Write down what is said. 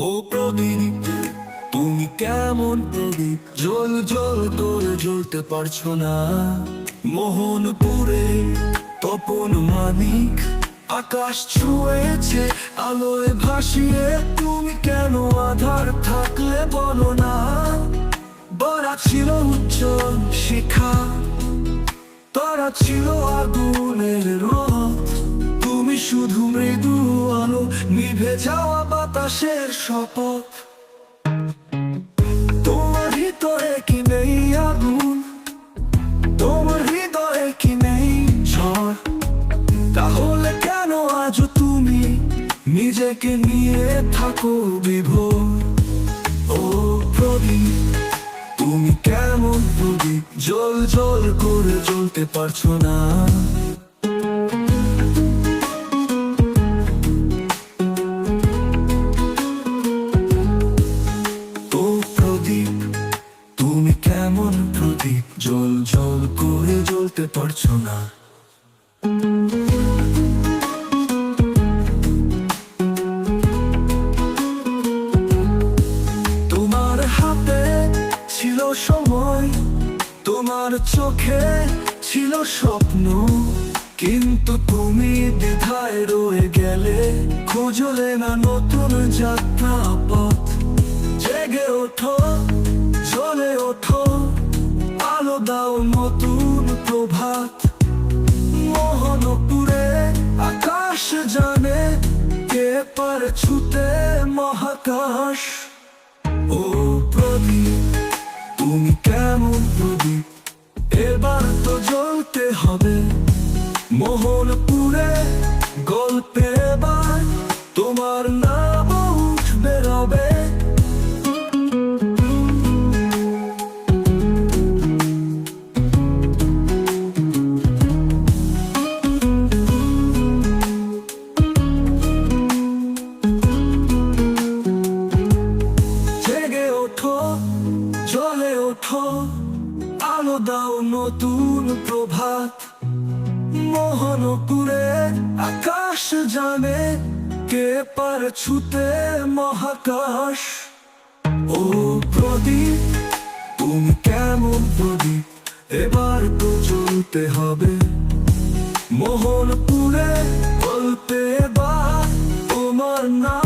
ও প্রদীপ, তুমি কেমন প্রদীপ? জ্বল জ্বল করে জ্বলতে পারছো না। মোহনপুরে তপন মানিক আকাশ ছুঁয়েছে আলোয় ভাসিয়ে। তুমি কেন আধার থাকলে বলো না? বড়া ছিল উজ্জ্বল শিখা, তারা ছিল আগুনের রথ। তুমি শুধু মৃদু আলো, নিভে যাওয়া বাতাসের শপথ। তোমার হৃদয়ে কি নেই আগুন? তোমার হৃদয়ে কি নেই ঝড়? তাহলে কেন আজ তুমি নিজেকে নিয়ে থাকো বিভোর? ও প্রদীপ, তুমি কেমন প্রদীপ? জ্বল জ্বল করে জ্বলতে পারছো না। ও প্রদীপ, তুমি কেমন প্রদীপ? জ্বল জ্বল করে জ্বলতে পারছো না। তোমার হাতে ছিল সময়, তোমার চোখে ছিল স্বপ্ন, কিন্তু তুমি দ্বিধায় রয়ে গেলে। খুঁজলে না নতুন যাত্রা পথ। জেগে ওঠো, জ্বলে ওঠো, আলো দাও নতুন প্রভাত। মোহনপুরে আকাশ জানে, কে পারে ছুতে মহাকাশ। ও প্রদীপ, তুমি কেমন প্রদীপ? এবার তো জ্বলতে হবে। মোহনপুরে গল্পে এবার তোমার নাম উঠবে রবে। জেগে ওঠো, জ্বলে ওঠো, আলো দাও নতুন প্রভাত। মোহনপুরে আকাশ জানে, কে পারে ছুতে মহাকাশ। ও প্রদীপ, তুমি কেমন প্রদীপ? এবার তো জ্বলতে হবে। মোহনপুরে গল্পে এবার তোমার নাম